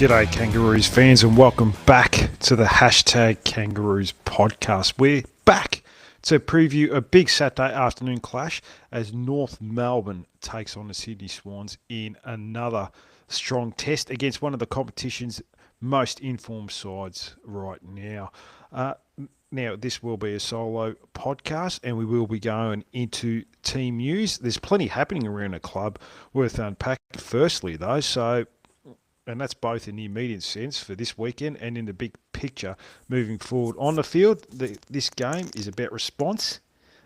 G'day Kangaroos fans and welcome back to the Hashtag Kangaroos podcast. We're back to preview a big Saturday afternoon clash as North Melbourne takes on the Sydney Swans in another strong test against one of the competition's most informed sides right now. Now, this will be a solo podcast and we will be going into team news. There's plenty happening around the club worth unpacking firstly though, and that's both in the immediate sense for this weekend and in the big picture moving forward. On the field, this game is about response,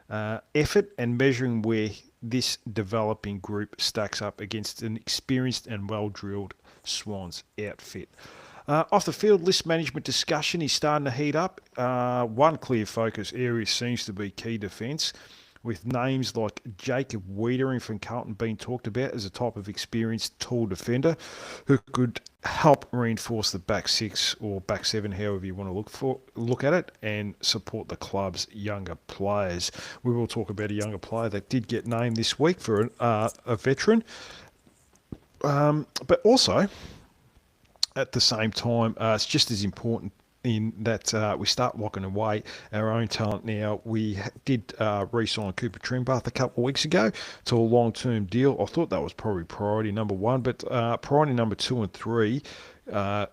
effort, and measuring where this developing group stacks up against an experienced and well-drilled Swans outfit. Off the field, list management discussion is starting to heat up. One clear focus area seems to be key defence, with names like Jacob Wiedering from Carlton being talked about as a type of experienced tall defender who could help reinforce the back six or back seven, however you want to look at it, and support the club's younger players. We will talk about a younger player that did get named this week for a veteran, but also at the same time, it's just as important in that we start locking away our own talent now. We did re-sign Cooper Trimbath a couple of weeks ago to a long-term deal. I thought that was probably priority number one, but priority number 2 and 3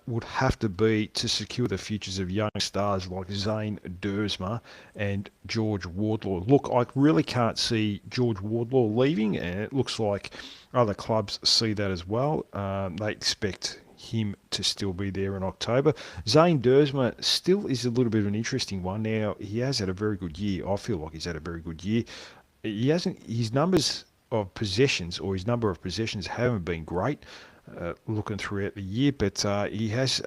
would have to be to secure the futures of young stars like Zane Duursma and George Wardlaw. Look, I really can't see George Wardlaw leaving, and it looks like other clubs see that as well. They expect him to still be there in October. Zane Duursma still is a little bit of an interesting one. Now, he has had a very good year. I feel like he's had a very good year. His numbers of possessions, or his number of possessions, haven't been great looking throughout the year, but he has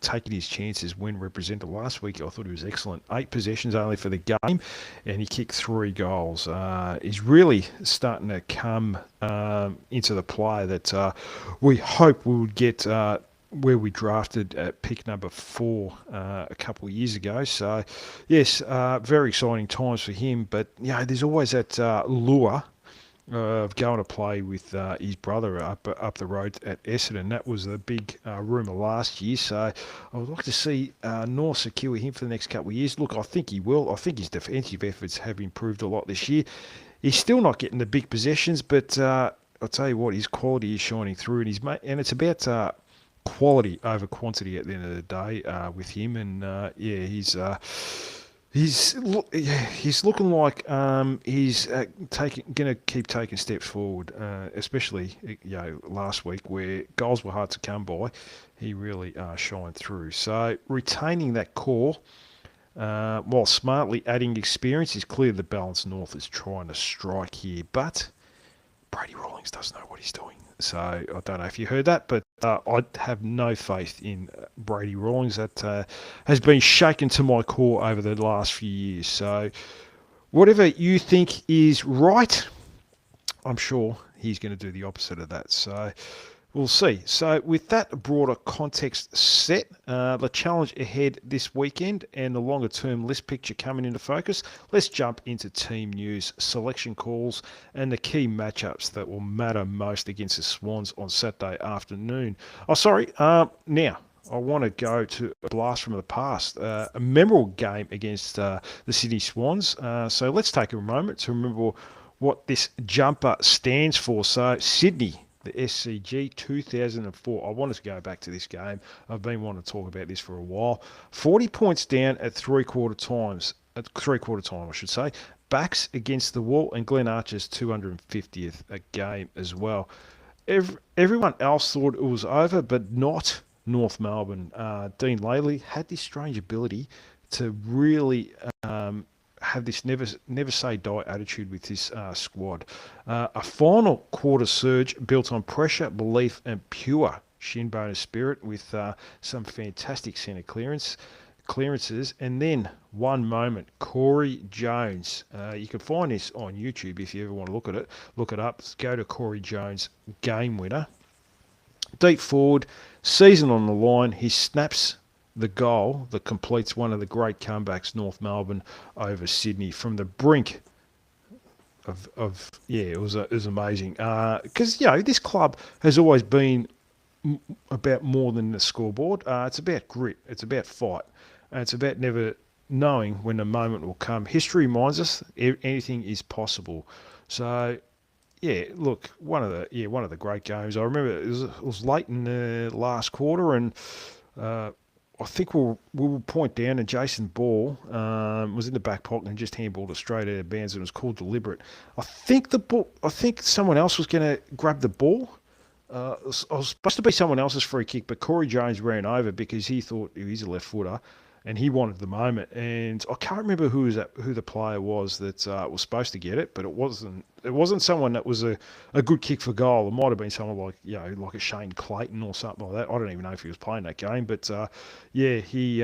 taken his chances when represented. Last week, I thought he was excellent. 8 possessions only for the game, and he kicked 3 goals. He's really starting to come into the play that we hope we'll get where we drafted at pick number 4 a couple of years ago. So, yes, very exciting times for him, but there's always that lure of going to play with his brother up the road at Essendon. That was the big rumour last year. So I would like to see North secure him for the next couple of years. Look, I think he will. I think his defensive efforts have improved a lot this year. He's still not getting the big possessions, but I'll tell you what, his quality is shining through, and it's about quality over quantity at the end of the day with him. And He's looking like he's going to keep taking steps forward, especially last week where goals were hard to come by. He really shined through. So retaining that core while smartly adding experience is clearly the balance North is trying to strike here. But Brady Rawlings doesn't know what he's doing. So I don't know if you heard that, but I have no faith in Brady Rawlings. That has been shaken to my core over the last few years. So whatever you think is right, I'm sure he's going to do the opposite of that. So we'll see. So with that broader context set, the challenge ahead this weekend and the longer term list picture coming into focus, let's jump into team news, selection calls, and the key matchups that will matter most against the Swans on Saturday afternoon. Now I want to go to a blast from the past, a memorable game against the Sydney Swans. So let's take a moment to remember what this jumper stands for. So Sydney, the SCG 2004. I wanted to go back to this game. I've been wanting to talk about this for a while. 40 points down at three-quarter time, I should say. Backs against the wall, and Glenn Archer's 250th a game as well. Everyone else thought it was over, but not North Melbourne. Dean Laley had this strange ability to really have this never say die attitude with this squad. A final quarter surge built on pressure, belief, and pure shin boner spirit with some fantastic centre clearances. And then one moment, Corey Jones. You can find this on YouTube if you ever want to look at it. Look it up. Go to Corey Jones, game winner. Deep forward, season on the line. He snaps the goal that completes one of the great comebacks North Melbourne over Sydney from the brink it was amazing. Because, this club has always been about more than the scoreboard. It's about grit. It's about fight. And it's about never knowing when the moment will come. History reminds us anything is possible. So yeah, look, one of the great games. I remember it was late in the last quarter, and uh, I think we'll point down, and Jason Ball was in the back pocket and just handballed it straight out of bounds, and it was called deliberate. I think someone else was going to grab the ball. It was supposed to be someone else's free kick, but Corey Jones ran over because he thought he's a left footer, and he wanted the moment. And I can't remember who the player was that was supposed to get it, but it wasn't someone that was a good kick for goal. It might have been someone like like a Shane Clayton or something like that. I don't even know if he was playing that game, but yeah, he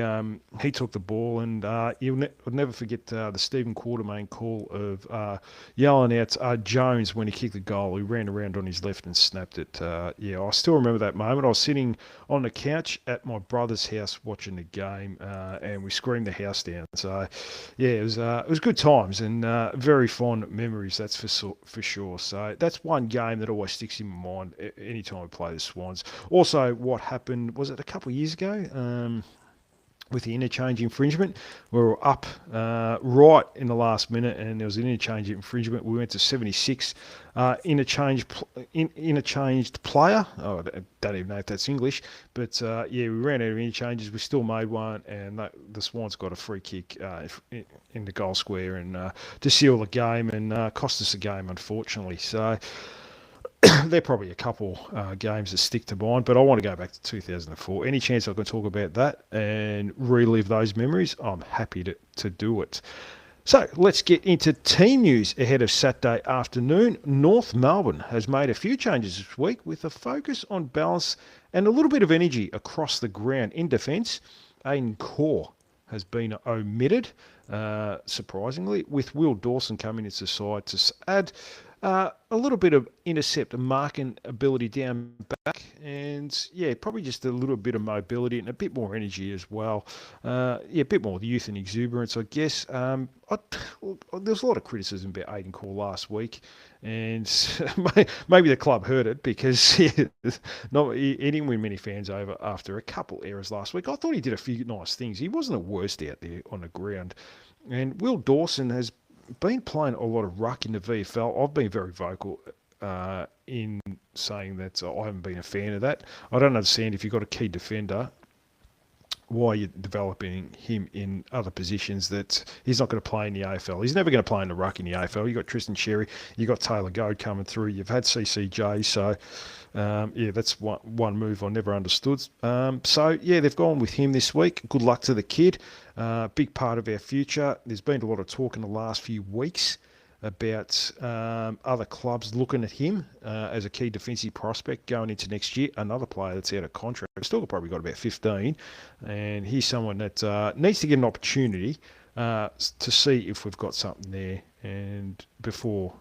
took the ball, and I'll never forget the Stephen Quartermain call of yelling out Jones when he kicked the goal. He ran around on his left and snapped it. Yeah, I still remember that moment. I was sitting on the couch at my brother's house watching the game, and we screamed the house down. So yeah, it was good times, and very fond memories. That's for sure. So that's one game that always sticks in my mind anytime we play the Swans. Also, what happened was it a couple of years ago? With the interchange infringement. We were up right in the last minute, and there was an interchange infringement. We went to 76. Interchanged player. Oh, I don't even know if that's English, but yeah, we ran out of interchanges. We still made one, and the Swans got a free kick in the goal square and to seal the game, and cost us a game, unfortunately. So they're probably a couple games that stick to mind, but I want to go back to 2004. Any chance I can talk about that and relive those memories, I'm happy to do it. So let's get into team news ahead of Saturday afternoon. North Melbourne has made a few changes this week with a focus on balance and a little bit of energy across the ground. In defence, Aidan Corr has been omitted, surprisingly, with Will Dawson coming into the side to add a little bit of intercept and marking ability down back, and yeah, probably just a little bit of mobility and a bit more energy as well. Yeah, a bit more youth and exuberance, I guess. There was a lot of criticism about Aidan Corr last week, and maybe the club heard it because he didn't win many fans over after a couple errors last week. I thought he did a few nice things. He wasn't the worst out there on the ground. And Will Dawson has been playing a lot of ruck in the VFL. I've been very vocal in saying that I haven't been a fan of that. I don't understand if you've got a key defender, why you're developing him in other positions that he's not going to play in the AFL. He's never going to play in the ruck in the AFL. You've got Tristan Xerri, you've got Taylor Goad coming through, you've had CCJ, so yeah, that's one move I never understood. So yeah, they've gone with him this week. Good luck to the kid. Big part of our future. There's been a lot of talk in the last few weeks about other clubs looking at him as a key defensive prospect going into next year. Another player that's out of contract. Still probably got about 15, and he's someone that needs to get an opportunity to see if we've got something there. And before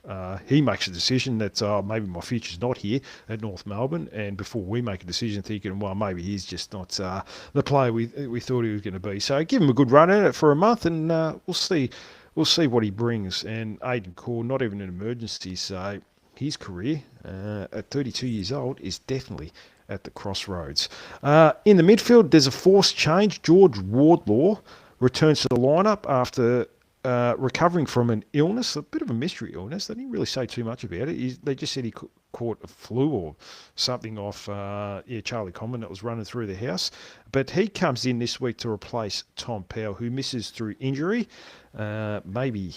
he makes a decision that maybe my future's not here at North Melbourne, and before we make a decision thinking, well, maybe he's just not the player we thought he was going to be. So give him a good run at it for a month, and we'll see. We'll see what he brings. And Aidan Corr, not even an emergency, so his career at 32 years old is definitely at the crossroads. In the midfield, there's a forced change. George Wardlaw returns to the lineup after recovering from an illness, a bit of a mystery illness. They didn't really say too much about it. They just said he caught a flu or something off Charlie Comben that was running through the house. But he comes in this week to replace Tom Powell, who misses through injury. Maybe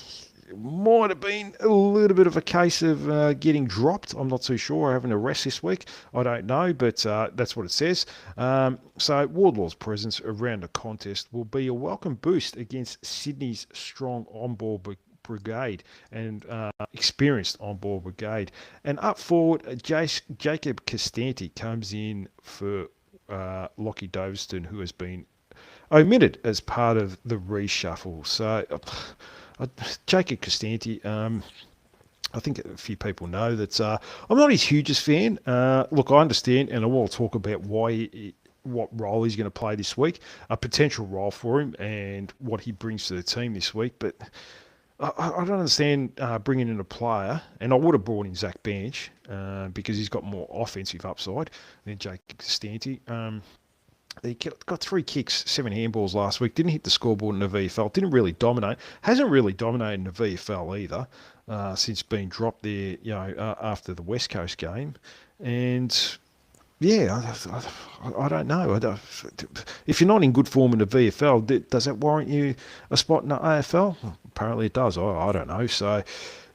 might have been a little bit of a case of getting dropped. I'm not too sure. Having a rest this week. I don't know, but that's what it says. So Wardlaw's presence around the contest will be a welcome boost against Sydney's strong on-ball brigade and experienced on-ball brigade. And up forward, Jacob Castanti comes in for Lockie Doverston, who has been omitted as part of the reshuffle. So Jacob Castanti, I think a few people know that I'm not his hugest fan. Look, I understand, and I will talk about what role he's going to play this week, a potential role for him, and what he brings to the team this week. But I don't understand bringing in a player, and I would have brought in Zach Bench because he's got more offensive upside than Jake Stanty. He got 3 kicks, 7 handballs last week. Didn't hit the scoreboard in the VFL. Didn't really dominate. Hasn't really dominated in the VFL either since being dropped there. After the West Coast game, and yeah, I don't know. If you're not in good form in the VFL, does that warrant you a spot in the AFL? Apparently it does. I don't know. So,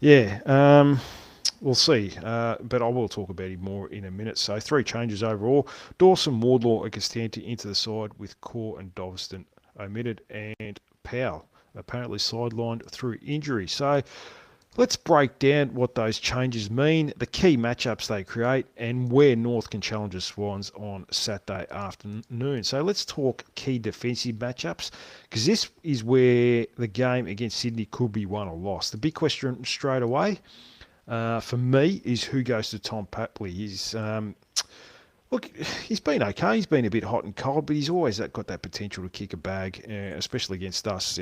yeah, we'll see. But I will talk about him more in a minute. So 3 changes overall. Dawson, Wardlaw and Costanti into the side with Core and Doveston omitted, and Powell apparently sidelined through injury. So let's break down what those changes mean, the key matchups they create, and where North can challenge the Swans on Saturday afternoon. So let's talk key defensive matchups, because this is where the game against Sydney could be won or lost. The big question straight away for me is who goes to Tom Papley. Look, he's been okay. He's been a bit hot and cold, but he's always got that potential to kick a bag, especially against us.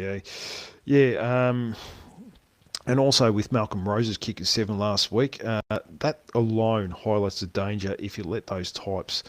Yeah. And also with Malcolm Rose's kick at 7 last week, that alone highlights the danger if you let those types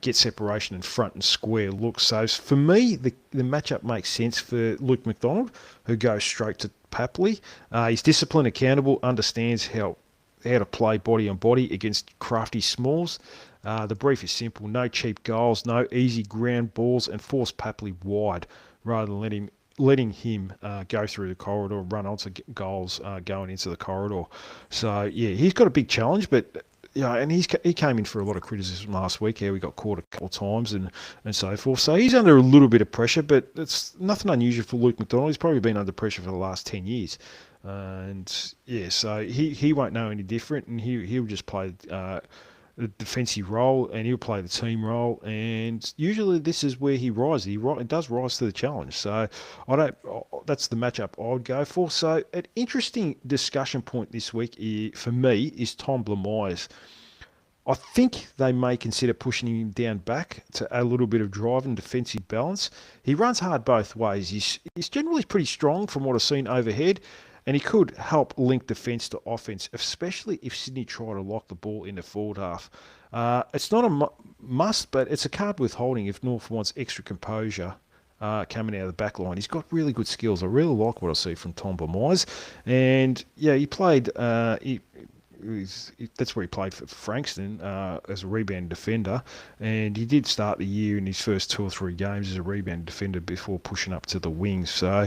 get separation in front and square looks. So for me, the matchup makes sense for Luke McDonald, who goes straight to Papley. He's disciplined, accountable, understands how to play body on body against crafty smalls. The brief is simple: no cheap goals, no easy ground balls, and force Papley wide rather than letting him go through the corridor, run onto goals going into the corridor. So yeah, he's got a big challenge, but and he came in for a lot of criticism last week. How he got caught a couple of times and so forth. So he's under a little bit of pressure, but it's nothing unusual for Luke McDonald. He's probably been under pressure for the last 10 years. And yeah, so he won't know any different, and he'll just play the defensive role, and he'll play the team role, and usually this is where he rises. He does rise to the challenge. So that's the matchup I would go for. So an interesting discussion point this week for me is Tom Blamires. I think they may consider pushing him down back to add a little bit of drive and defensive balance. He runs hard both ways. He's generally pretty strong from what I've seen overhead, and he could help link defence to offence, especially if Sydney try to lock the ball in the forward half. It's not a must, but it's a card worth holding if North wants extra composure coming out of the back line. He's got really good skills. I really like what I see from Tom Blamires. And yeah, he played... that's where he played for Frankston as a rebound defender, and he did start the year in his first 2 or 3 games as a rebound defender before pushing up to the wings. So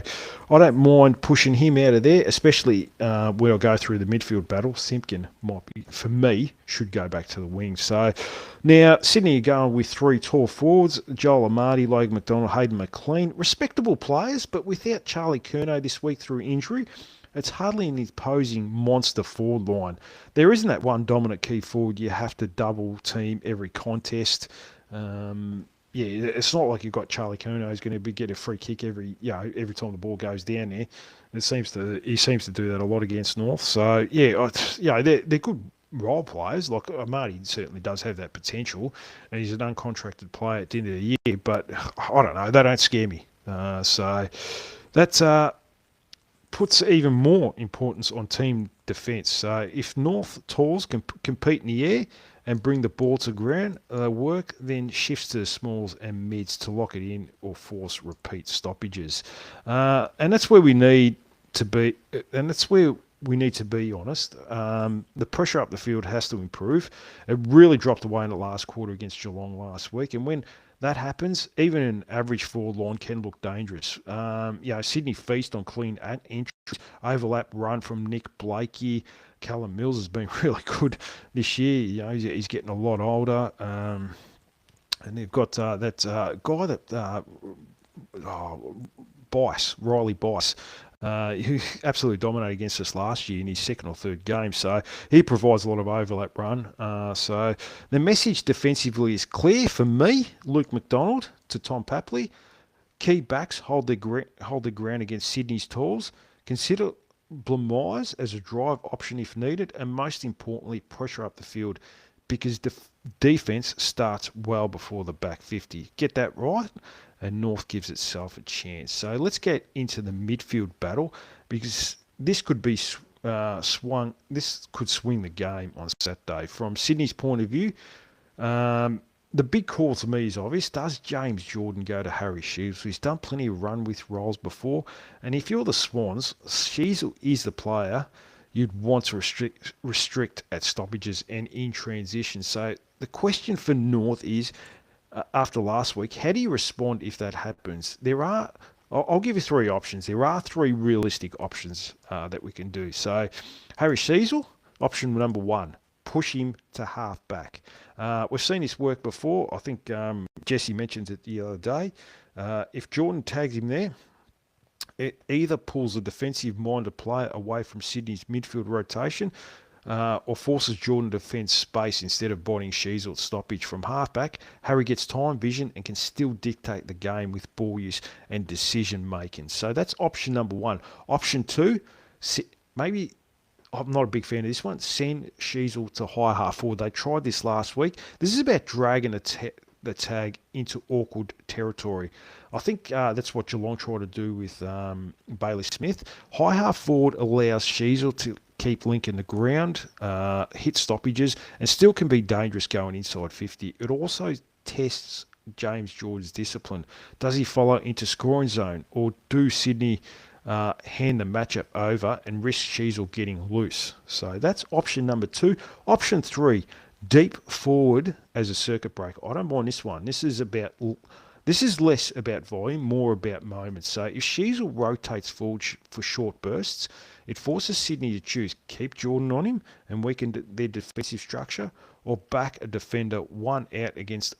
I don't mind pushing him out of there, especially when I go through the midfield battle. Simpkin might be, for me, should go back to the wings. So now Sydney are going with 3 tall forwards: Joel Amati, Logan McDonald, Hayden McLean. Respectable players, but without Charlie Curnow this week through injury, it's hardly an imposing monster forward line. There isn't that one dominant key forward you have to double team every contest. It's not like you've got Charlie Curnow who's going to get a free kick every time the ball goes down there. He seems to do that a lot against North. So they're good role players. Like Marty certainly does have that potential, and he's an uncontracted player at the end of the year. But I don't know, they don't scare me. So that's puts even more importance on team defence. So if North Tors can compete in the air and bring the ball to ground, work then shifts to the smalls and mids to lock it in or force repeat stoppages. And that's where we need to be, and that's where we need to be honest. The pressure up the field has to improve. It really dropped away in the last quarter against Geelong last week, and when that happens, even an average forward line can look dangerous. Sydney feast on clean entries, overlap run from Nick Blakey. Callum Mills has been really good this year. He's getting a lot older. And they've got that guy that Riley Bice, who absolutely dominated against us last year in his 2nd or 3rd game. So he provides a lot of overlap run. So the message defensively is clear for me: Luke McDonald to Tom Papley. Key backs hold their ground against Sydney's Tors. Consider Blamires as a drive option if needed, and most importantly, pressure up the field, because defence starts well before the back 50. Get that right, and North gives itself a chance. So let's get into the midfield battle. because this could be swung. This could swing the game on Saturday. From Sydney's point of view, the big call to me is obvious. Does James Jordan go to Harry Sheezel? He's done plenty of run with roles before. And if you're the Swans, Sheezel is the player you'd want to restrict at stoppages and in transition. So the question for North is, after last week, how do you respond if that happens? I'll give you three options. There are three realistic options that we can do. So Harry Sheezel, option number one, push him to half back. We've seen this work before. I think Jesse mentioned it the other day. If Jordan tags him there, it either pulls a defensive-minded player away from Sydney's midfield rotation or forces Jordan to defend space instead of boarding Sheezel at stoppage from halfback. Harry gets time vision and can still dictate the game with ball use and decision-making. So that's option number one. Option two, maybe I'm not a big fan of this one. Send Sheezel to high half forward. They tried this last week. This is about dragging the tag into awkward territory. I think that's what Geelong tried to do with Bailey Smith. High half forward allows Sheezel to keep linking the ground, hit stoppages, and still can be dangerous going inside 50. It also tests James Jordan's discipline. Does he follow into scoring zone, or do Sydney hand the matchup over and risk Sheezel getting loose? So that's option number two. Option three, deep forward as a circuit breaker. I don't mind this one. This is less about volume, more about moments. So if Sheezel rotates forward for short bursts, it forces Sydney to choose keep Jordan on him and weaken their defensive structure, or back a defender one out against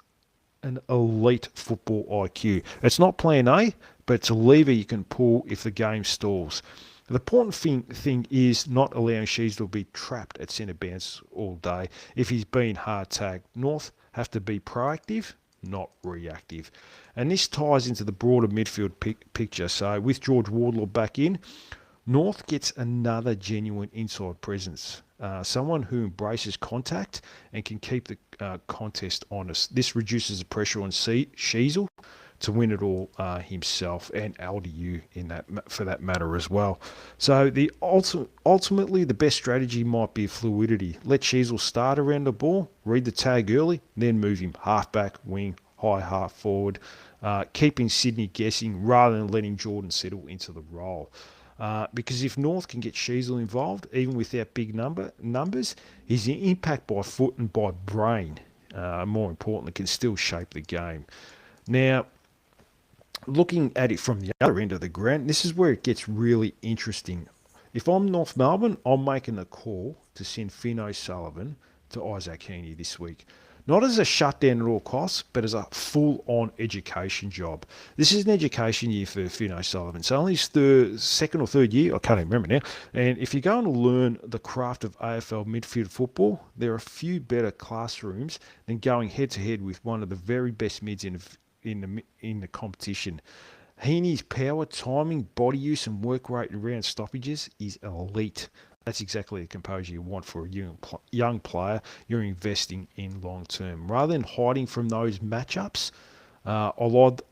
an elite football IQ. It's not plan A, but it's a lever you can pull if the game stalls. The important thing is not allowing Sheezel to be trapped at centre bounce all day if he's been hard tagged. North have to be proactive, not reactive. And this ties into the broader midfield picture. So with George Wardlaw back in, North gets another genuine inside presence. Someone who embraces contact and can keep the contest honest. This reduces the pressure on Sheezel to win it all himself, and LDU for that matter as well. So ultimately the best strategy might be fluidity. Let Sheezel start around the ball, read the tag early, then move him halfback, wing, high half forward, keeping Sydney guessing rather than letting Jordan settle into the role. Because if North can get Sheezel involved, even without big numbers, his impact by foot and by brain, more importantly, can still shape the game. Now, looking at it from the other end of the ground, this is where it gets really interesting. If I'm North Melbourne, I'm making a call to send Finn O'Sullivan to Isaac Heaney this week. Not as a shutdown at all costs, but as a full-on education job. This is an education year for Finn O'Sullivan. It's only his second or third year, I can't even remember now. And if you're going to learn the craft of AFL midfield football, there are a few better classrooms than going head-to-head with one of the very best mids in the competition. Heaney's power, timing, body use, and work rate around stoppages is elite. That's exactly the composure you want for a young player you're investing in long term. Rather than hiding from those matchups, I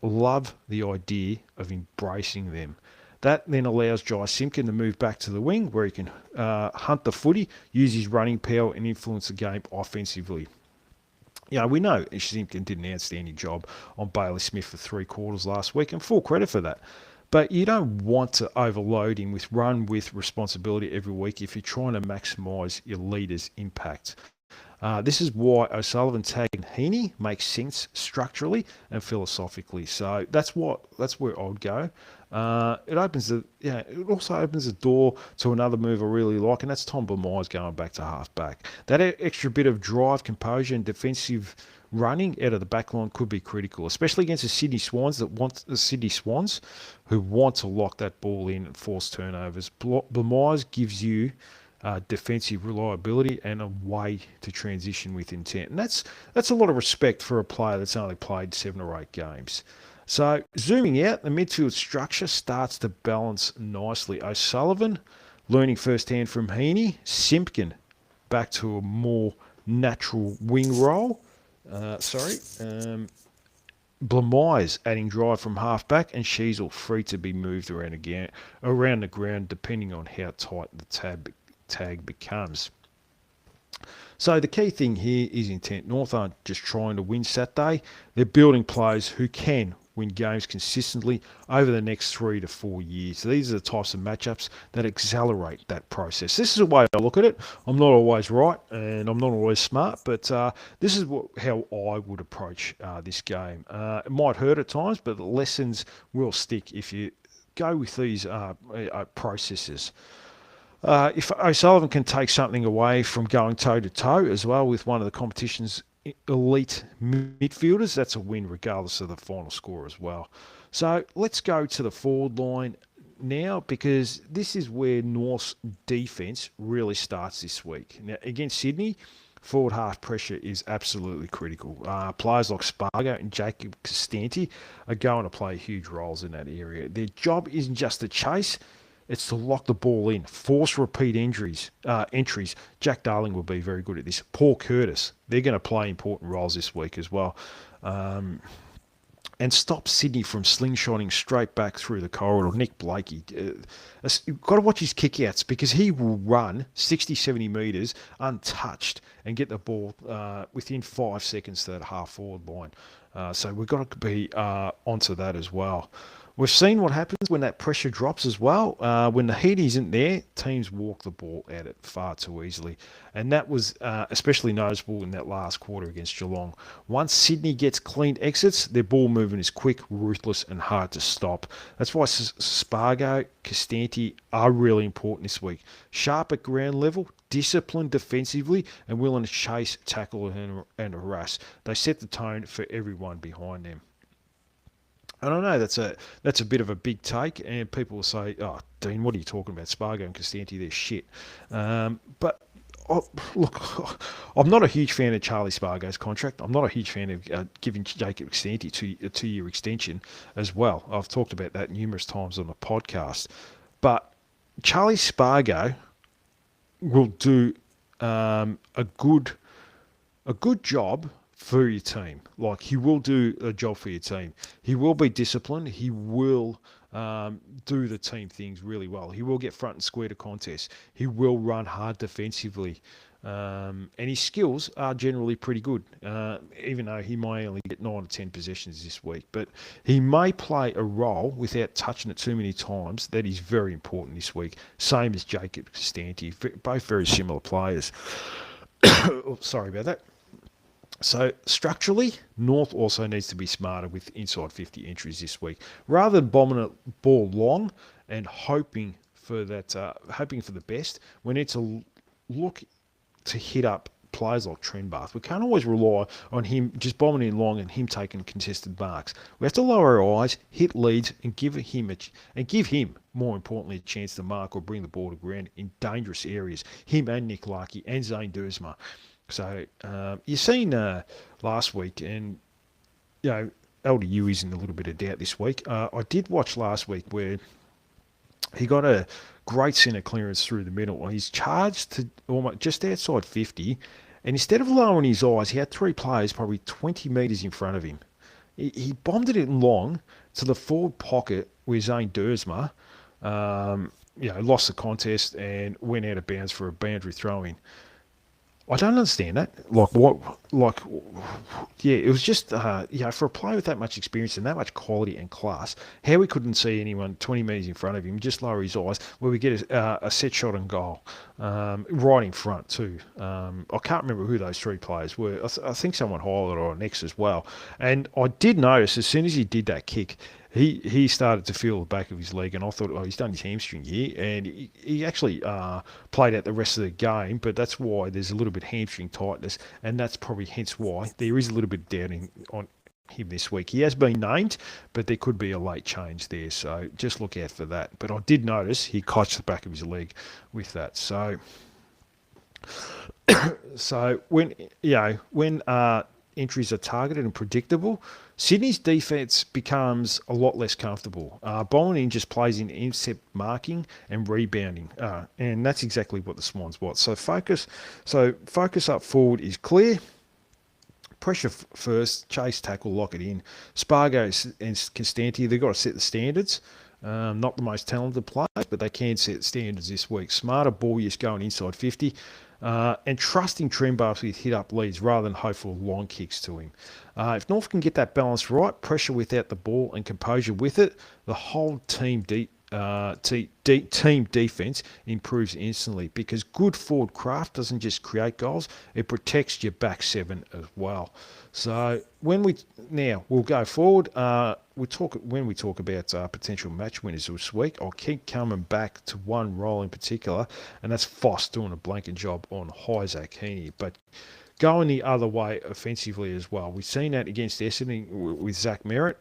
love the idea of embracing them. That then allows Jai Simpkin to move back to the wing where he can hunt the footy, use his running power and influence the game offensively. You know, we know Simpkin did an outstanding job on Bailey Smith for 3 quarters last week, and full credit for that. But you don't want to overload him with run with responsibility every week if you're trying to maximise your leader's impact. This is why O'Sullivan tagging Heaney makes sense structurally and philosophically. So that's where I'd go. It also opens the door to another move I really like, and that's Tom Blamires going back to half-back. That extra bit of drive, composure, and defensive running out of the back line could be critical, especially against the Sydney Swans who want to lock that ball in and force turnovers. Blamires gives you defensive reliability and a way to transition with intent. And that's a lot of respect for a player that's only played 7 or 8 games. So zooming out, the midfield structure starts to balance nicely. O'Sullivan learning firsthand from Heaney, Simpkin back to a more natural wing role. Blamires adding drive from half back, and Sheasel free to be moved around the ground depending on how tight the tag becomes. So the key thing here is intent. North aren't just trying to win Saturday, they're building players who can win games consistently over the next 3 to 4 years. So these are the types of matchups that accelerate that process. This is the way I look at it. I'm not always right and I'm not always smart, but this is how I would approach this game. It might hurt at times, but the lessons will stick if you go with these processes. If O'Sullivan can take something away from going toe to toe as well with one of the competition's elite midfielders, that's a win regardless of the final score as well. So let's go to the forward line now, because this is where North's defence really starts this week. Now, against Sydney, forward half pressure is absolutely critical. Players like Spargo and Jacob Costanti are going to play huge roles in that area. Their job isn't just to chase, it's to lock the ball in, force repeat entries. Jack Darling will be very good at this. Paul Curtis, they're going to play important roles this week as well. And stop Sydney from slingshotting straight back through the corridor. Nick Blakey, you've got to watch his kickouts, because he will run 60, 70 metres untouched and get the ball within 5 seconds to that half-forward line. So we've got to be onto that as well. We've seen what happens when that pressure drops as well. When the heat isn't there, teams walk the ball at it far too easily. And that was especially noticeable in that last quarter against Geelong. Once Sydney gets clean exits, their ball movement is quick, ruthless and hard to stop. That's why Spargo, Costanti are really important this week. Sharp at ground level, disciplined defensively, and willing to chase, tackle and harass. They set the tone for everyone behind them. And I know that's a bit of a big take, and people will say, "Oh, Dean, what are you talking about? Spargo and Costanti, they're shit." But look, I'm not a huge fan of Charlie Spargo's contract. I'm not a huge fan of giving Jacob Costanti a 2-year extension as well. I've talked about that numerous times on the podcast. But Charlie Spargo will do a good job for your team. Like, he will do a job for your team. He will be disciplined. He will do the team things really well. He will get front and square to contests. He will run hard defensively. And his skills are generally pretty good, even though he may only get 9 or 10 possessions this week. But he may play a role without touching it too many times that is very important this week. Same as Jacob Costanti. Both very similar players. Oh, sorry about that. So structurally, North also needs to be smarter with inside 50 entries this week. Rather than bombing a ball long and hoping for the best, we need to look to hit up players like Trenbath. We can't always rely on him just bombing in long and him taking contested marks. We have to lower our eyes, hit leads, and give him, more importantly, a chance to mark or bring the ball to ground in dangerous areas. Him and Nick Larkey and Zane Duursma. So you've seen last week, and LDU is in a little bit of doubt this week. I did watch last week where he got a great centre clearance through the middle. He's charged to almost just outside 50, and instead of lowering his eyes, he had 3 players probably 20 metres in front of him. He bombed it in long to the forward pocket where Zane Duursma lost the contest and went out of bounds for a boundary throw-in. I don't understand that. It was just, for a player with that much experience and that much quality and class, how we couldn't see anyone 20 metres in front of him, just lower his eyes, where we get a set shot and goal, right in front too. I can't remember who those 3 players were. I think someone highlighted on X as well. And I did notice as soon as he did that kick, he started to feel the back of his leg, and I thought, he's done his hamstring here, and he actually played out the rest of the game, but that's why there's a little bit hamstring tightness, and that's probably hence why there is a little bit of doubting on him this week. He has been named, but there could be a late change there, so just look out for that. But I did notice he clutched the back of his leg with that. So when entries are targeted and predictable, Sydney's defence becomes a lot less comfortable. Bowling just plays in intercept marking and rebounding, and that's exactly what the Swans want. So focus up forward is clear. pressure first, chase, tackle, lock it in. Spargo and Constanti, they've got to set the standards. Not the most talented players, but they can set standards this week. Smarter ball use going inside 50. And trusting Trembars with hit-up leads rather than hope for long kicks to him. If North can get that balance right, pressure without the ball and composure with it, the whole team team defence improves instantly, because good forward craft doesn't just create goals, it protects your back seven as well. So we'll go forward. When we talk about potential match winners this week, I'll keep coming back to one role in particular, and that's Foss doing a blanket job on Isaac Heaney. But going the other way offensively as well. We've seen that against Essendon with Zach Merritt,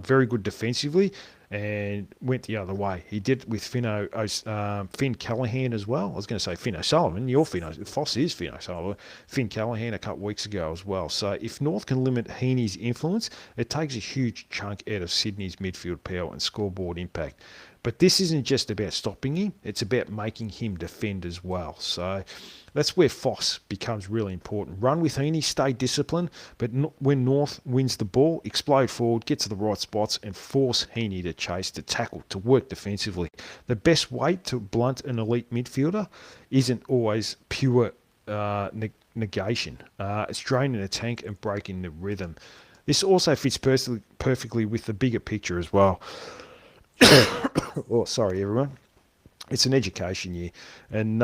very good defensively, and went the other way. He did it with Finn Callaghan as well. I was going to say Finn O'Sullivan. Foss is Finn O'Sullivan. Finn Callaghan a couple of weeks ago as well. So if North can limit Heaney's influence, it takes a huge chunk out of Sydney's midfield power and scoreboard impact. But this isn't just about stopping him, it's about making him defend as well. So that's where Foss becomes really important. Run with Heaney, stay disciplined, but when North wins the ball, explode forward, get to the right spots, and force Heaney to chase, to tackle, to work defensively. The best way to blunt an elite midfielder isn't always pure negation. It's draining the tank and breaking the rhythm. This also fits perfectly with the bigger picture as well. Oh, sorry, everyone. It's an education year, and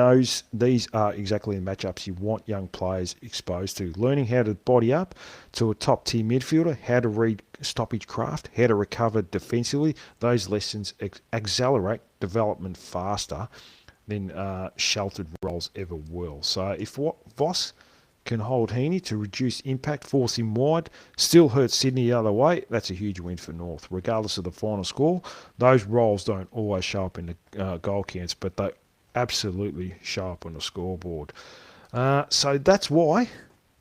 these are exactly the matchups you want young players exposed to. Learning how to body up to a top-tier midfielder, how to read stoppage craft, how to recover defensively. Those lessons accelerate development faster than sheltered roles ever will. So if Voss can hold Heaney to reduce impact, force him wide, still hurt Sydney the other way, that's a huge win for North. Regardless of the final score, those roles don't always show up in the goal counts, but they absolutely show up on the scoreboard. So that's why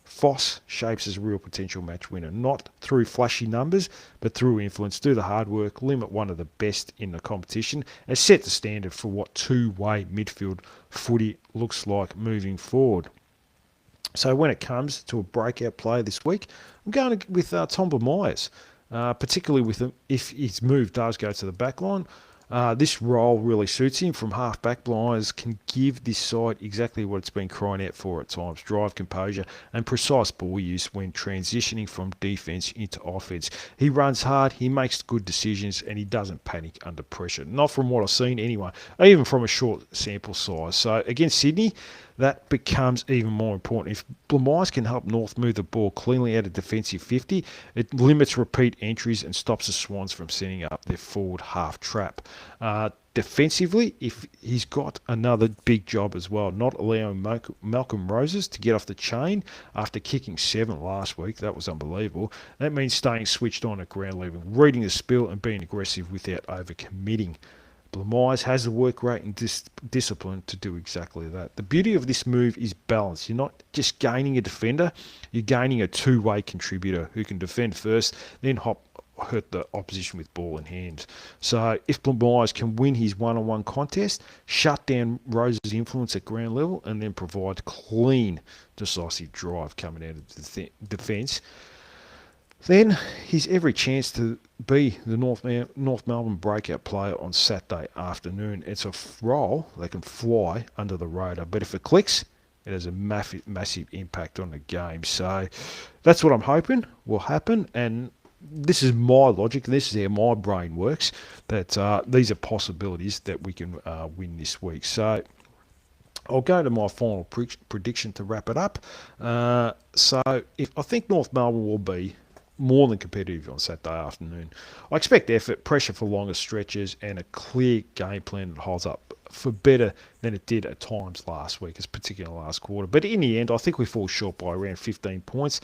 Foss shapes as a real potential match winner, not through flashy numbers, but through influence. Do the hard work, limit one of the best in the competition, and set the standard for what two-way midfield footy looks like moving forward. So when it comes to a breakout play this week, I'm going with Tom Myers, particularly if his move does go to the back line. This role really suits him. From half-back, Myers can give this side exactly what it's been crying out for at times: drive, composure, and precise ball use when transitioning from defence into offence. He runs hard, he makes good decisions, and he doesn't panic under pressure. Not from what I've seen anyway, even from a short sample size. So against Sydney, that becomes even more important. If Myers can help North move the ball cleanly out of defensive 50, it limits repeat entries and stops the Swans from setting up their forward half trap. Defensively, if he's got another big job as well, not allowing Malcolm Roses to get off the chain after kicking 7 last week. That was unbelievable. That means staying switched on at ground level, reading the spill and being aggressive without overcommitting. Myers has the work rate and discipline to do exactly that. The beauty of this move is balance. You're not just gaining a defender, you're gaining a two-way contributor who can defend first, then hurt the opposition with ball in hand. So if Myers can win his one-on-one contest, shut down Rose's influence at ground level, and then provide clean, decisive drive coming out of the defence, then he's every chance to be the North Melbourne breakout player on Saturday afternoon. It's a role that can fly under the radar, but if it clicks, it has a massive impact on the game. So that's what I'm hoping will happen, and this is my logic, this is how my brain works, that these are possibilities that we can win this week. So I'll go to my final prediction to wrap it up. So I think North Melbourne will be more than competitive on Saturday afternoon. I expect effort, pressure for longer stretches, and a clear game plan that holds up for better than it did at times last week, particularly last quarter. But in the end, I think we fall short by around 15 points.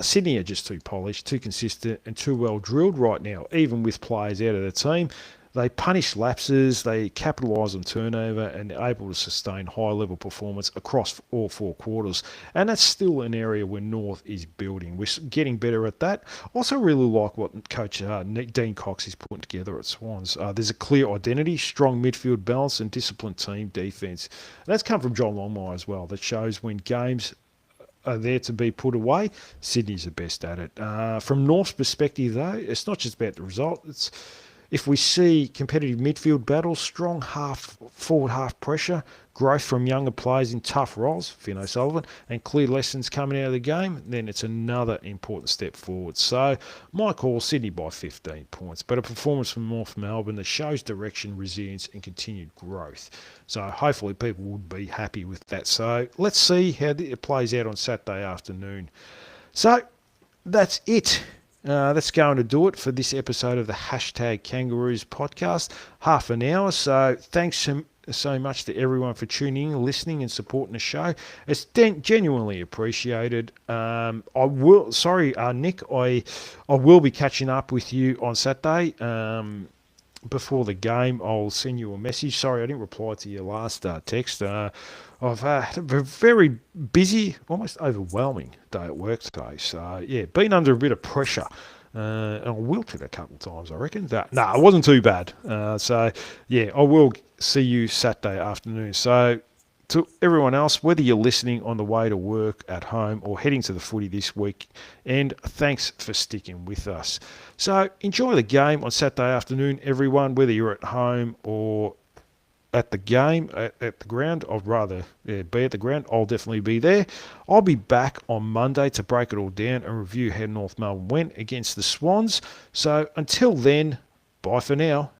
Sydney are just too polished, too consistent, and too well drilled right now, even with players out of the team. They punish lapses, they capitalise on turnover, and they're able to sustain high-level performance across all 4 quarters. And that's still an area where North is building. We're getting better at that. Also really like what Coach Dean Cox is putting together at Swans. There's a clear identity, strong midfield balance, and disciplined team defence. And that's come from John Longmire as well. That shows when games are there to be put away. Sydney's the best at it. From North's perspective, though, it's not just about the result. It's if we see competitive midfield battles, strong forward half pressure, growth from younger players in tough roles, Finn O'Sullivan, and clear lessons coming out of the game, then it's another important step forward. So, my call, Sydney by 15 points, but a performance from North Melbourne that shows direction, resilience, and continued growth. So, hopefully, people would be happy with that. So, let's see how it plays out on Saturday afternoon. So, that's it. That's going to do it for this episode of the Hashtag Kangaroos podcast. Half an hour. So thanks so much to everyone for tuning in, listening, and supporting the show. It's genuinely appreciated. Nick, I will be catching up with you on Saturday. Before the game, I'll send you a message. Sorry, I didn't reply to your last text. I've had a very busy, almost overwhelming day at work today. So, yeah, been under a bit of pressure. And I wilted a couple of times, I reckon. It wasn't too bad. So, yeah, I will see you Saturday afternoon. So, to everyone else, whether you're listening on the way to work, at home, or heading to the footy this week, and thanks for sticking with us. So, enjoy the game on Saturday afternoon, everyone, whether you're at home or at the game, at the ground. I'd rather be at the ground. I'll definitely be there. I'll be back on Monday to break it all down and review how North Melbourne went against the Swans. So until then, bye for now.